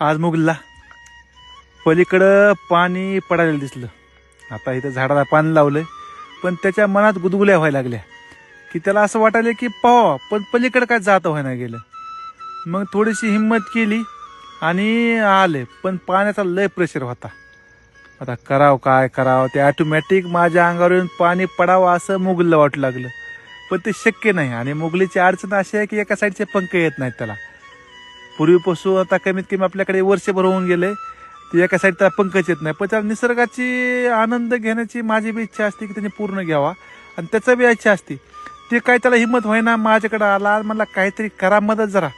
आज मुगला पलीकडं पाणी पडायला दिसलं. आता इथं झाडाला पाणी लावलंय, पण त्याच्या मनात गुदगुल्या व्हायला लागल्या की त्याला असं वाटायलं की पाहावं, पण पलीकडं काय जात व्हायला गेलं. मग थोडीशी हिंमत केली आणि आले, पण पाण्याचा लय प्रेशर होता. आता करावं काय करावं, ते ऑटोमॅटिक माझ्या अंगावर येऊन पाणी पडावं असं मुगलं वाटू लागलं, पण ते शक्य नाही. आणि मुगलीची अडचण अशी आहे की एका साईडचे पंख येत नाहीत त्याला. पूर्वीपासून आता कमीत कमी आपल्याकडे वर्षभर होऊन गेले, ते एका साईड त्याला पंखच येत नाही. पण त्या निसर्गाची आनंद घेण्याची माझी बी इच्छा असते की त्याने पूर्ण घ्यावा, आणि त्याचा बी इच्छा असते. ते काय त्याला हिंमत होईना, माझ्याकडे आला, मला काहीतरी करा मदत, जरा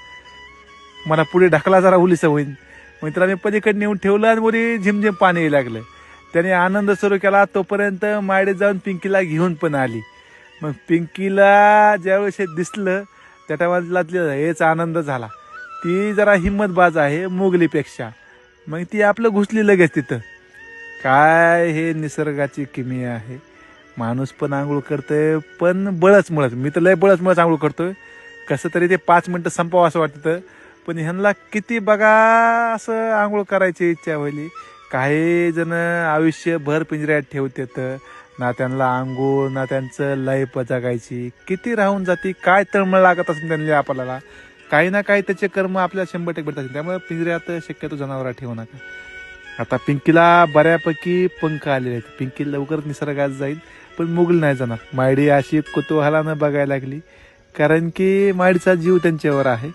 मला पुढे ढकला, जरा उलीस होईन. मग त्याला मी पलीकडे नेऊन ठेवलं आणि वरी झिमझिम पाणी यायला लागलं. त्याने आनंद सुरू केला. तोपर्यंत मायडे जाऊन पिंकीला घेऊन पण आली. मग पिंकीला ज्यावेळेस हे दिसलं त्या टायमाला हेच आनंद झाला. ती जरा हिंमतबाज आहे मुगलीपेक्षा. मग ती आपलं घुसली लगेच तिथं. काय हे निसर्गाची किमया आहे. माणूस पण आंघोळ करतोय, पण बळच मुळच. मी तर लय बळच मुळच आंघोळ करतोय. कसं तरी ते 5 मिनिटं संपावं असं वाटतं, पण ह्यांना किती बघा असं आंघोळ करायची इच्छा व्हायली. काही जण आयुष्यभर पिंजऱ्यात ठेवतात, ना त्यांना आंघोळ ना त्यांचं लाईफ जगायची. किती राहून जाते, काय तळमळ लागत असेल त्यांनी आपल्याला. काही ना काही त्याचे कर्म आपल्याला 100% भेटत असेल. त्यामुळे पिंजऱ्यात शक्यतो जनावरं ठेवू नका. आता पिंकीला बऱ्यापैकी पंख आलेले आहेत. पिंकी लवकर निसर्गात जाईल, पण मुगल नाही जाणार. मायडी अशी कुतूहलानं बघायला लागली, कारण की मायडीचा जीव त्यांच्यावर आहे.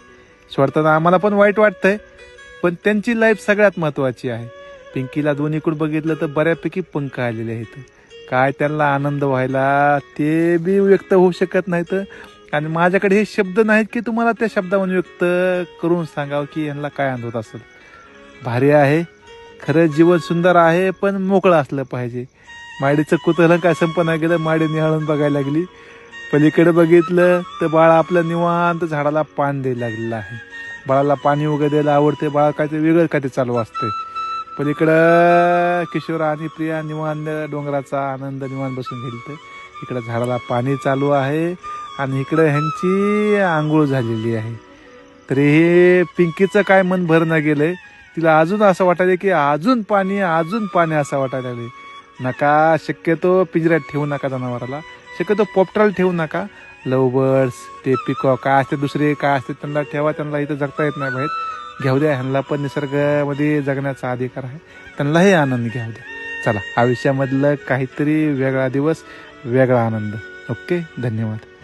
सोडताना आम्हाला पण वाईट वाटतंय, पण त्यांची लाईफ सगळ्यात महत्वाची आहे. पिंकीला दोन्हीकडून बघितलं तर बऱ्यापैकी पंख आलेले आहेत. काय त्यांना आनंद व्हायला ते बी व्यक्त होऊ शकत नाहीत. आणि माझ्याकडे हे शब्द नाहीत की तुम्हाला त्या शब्दावरून व्यक्त करून सांगावं की यांना काय आनंद होत असेल. भारी आहे खरं, जीवन सुंदर आहे, पण मोकळं असलं पाहिजे. माडीचं कुतूहल काय संपन्न गेलं. माडी निहाळून बघायला लागली. पलीकडे बघितलं तर बाळ आपलं निवांत झाडाला पाणी द्यायला लागलेलं आहे. बाळाला पाणी वगैरे द्यायला आवडते. बाळा काय ते वेगळं काय ते चालू असतंय. पलीकडं किशोर आणि प्रिया निवांत डोंगराचा आनंद निवांत बसून घेतलं. इकडं झाडाला पाणी चालू आहे आणि इकडं ह्यांची आंघोळ झालेली आहे. तरी हे पिंकीचं काय मन भरणं गेलंय. तिला अजून असं वाटायला की अजून पाणी असं वाटायला लागले. नका, शक्यतो पिंजऱ्यात ठेवू नका जनावराला. शक्यतो पोपटाला ठेवू नका. लवबर्ड्स, ते पिकॉक काय असते, दुसरे काय असते, त्यांना ठेवा. त्यांना इथं जगता येत नाही बाहेर. घेऊ द्या, ह्यांना पण निसर्गामध्ये जगण्याचा अधिकार आहे. त्यांनाही आनंद घेऊ द्या. चला, आयुष्यामधलं काहीतरी वेगळा दिवस, वेगळा आनंद. ओके, धन्यवाद.